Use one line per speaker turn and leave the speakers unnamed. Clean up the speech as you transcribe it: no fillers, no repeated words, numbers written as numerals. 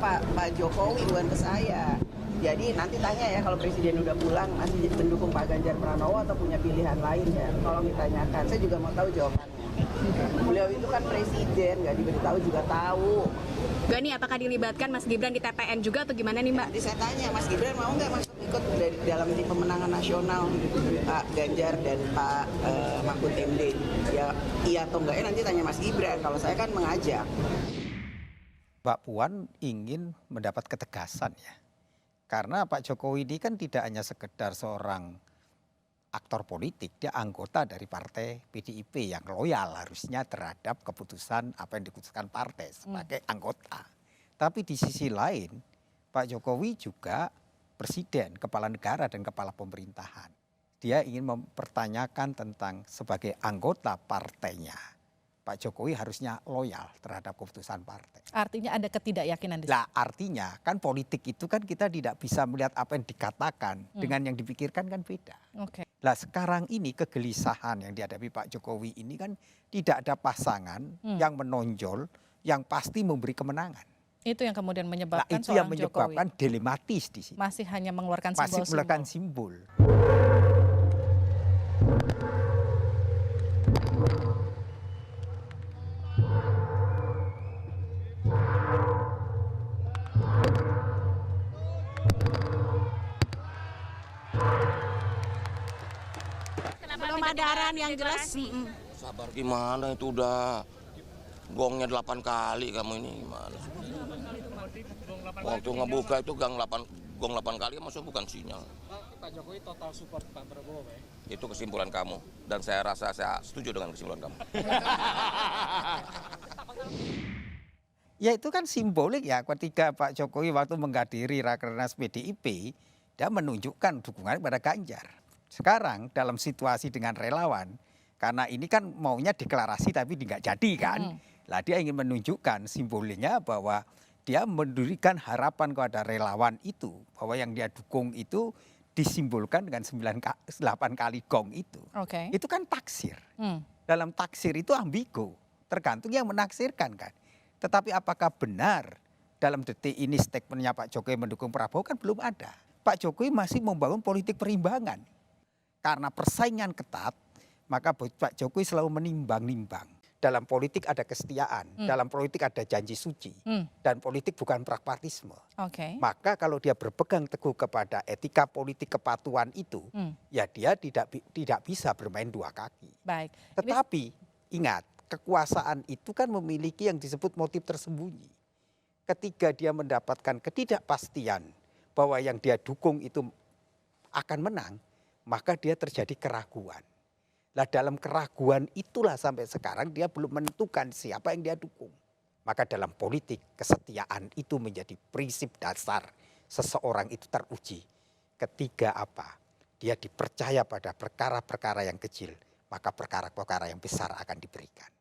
Pak Jokowi, bukan ke saya. Jadi nanti tanya ya kalau Presiden udah pulang masih mendukung Pak Ganjar Pranowo atau punya pilihan lain ya. Tolong ditanyakan, saya juga mau tahu jawabannya. Beliau itu kan Presiden, nggak diberitahu juga tahu.
Gani, apakah dilibatkan Mas Gibran di TPN juga atau gimana nih Mbak?
Nanti saya tanya, Mas Gibran mau nggak masuk ikut dalam tim pemenangan nasional Pak Ganjar dan Pak Mahfud MD? Ya iya atau enggak ya nanti tanya Mas Gibran. Kalau saya kan mengajak.
Mbak Puan ingin mendapat ketegasan ya. Karena Pak Jokowi ini kan tidak hanya sekedar seorang aktor politik, dia anggota dari partai PDIP yang loyal harusnya terhadap keputusan apa yang diputuskan partai sebagai anggota. Tapi di sisi lain Pak Jokowi juga presiden, kepala negara dan kepala pemerintahan. Dia ingin mempertanyakan tentang sebagai anggota partainya, Pak Jokowi harusnya loyal terhadap keputusan partai.
Artinya ada ketidakyakinan di
Lah artinya kan politik itu kan kita tidak bisa melihat apa yang dikatakan dengan yang dipikirkan kan beda.
Oke.
Lah sekarang ini kegelisahan yang dihadapi Pak Jokowi ini kan tidak ada pasangan yang menonjol yang pasti memberi kemenangan.
Itu yang kemudian
Nah
menyebabkan
itu yang
seorang
menyebabkan
Jokowi
dilematis di sini.
masih hanya mengeluarkan
Masih mengeluarkan
simbol-simbol.
simbol.
Pemadaran yang jelas.
Sabar gimana itu udah gongnya 8 kali kamu ini gimana? Waktu ngebuka itu gong 8 kali maksudnya bukan sinyal.
Pak Jokowi total support Pak Prabowo ya?
Itu kesimpulan kamu dan saya rasa saya setuju dengan kesimpulan kamu.
Ya itu kan simbolik ya ketika Pak Jokowi waktu menghadiri Rakernas PDIP dia menunjukkan dukungan kepada Ganjar. Sekarang dalam situasi dengan relawan karena ini kan maunya deklarasi tapi nggak jadi kan. Lah dia ingin menunjukkan simbolnya bahwa dia memberikan harapan kepada relawan itu bahwa yang dia dukung itu disimbolkan dengan 8 kali gong itu.
Oke.
Itu kan taksir. Dalam taksir itu ambigu, tergantung yang menaksirkan kan. Tetapi apakah benar dalam detik ini statementnya Pak Jokowi mendukung Prabowo kan belum ada. Pak Jokowi masih membangun politik perimbangan. Karena persaingan ketat, maka Pak Jokowi selalu menimbang-nimbang. Dalam politik ada kesetiaan, dalam politik ada janji suci, dan politik bukan pragmatisme.
Oke.
Maka kalau dia berpegang teguh kepada etika politik kepatuhan itu, ya dia tidak bisa bermain dua kaki.
Baik.
Tetapi ingat, kekuasaan itu kan memiliki yang disebut motif tersembunyi. Ketika dia mendapatkan ketidakpastian bahwa yang dia dukung itu akan menang, maka dia terjadi keraguan. Lah dalam keraguan itulah sampai sekarang dia belum menentukan siapa yang dia dukung. Maka dalam politik kesetiaan itu menjadi prinsip dasar seseorang itu teruji. Ketika apa? Dia dipercaya pada perkara-perkara yang kecil, maka perkara-perkara yang besar akan diberikan.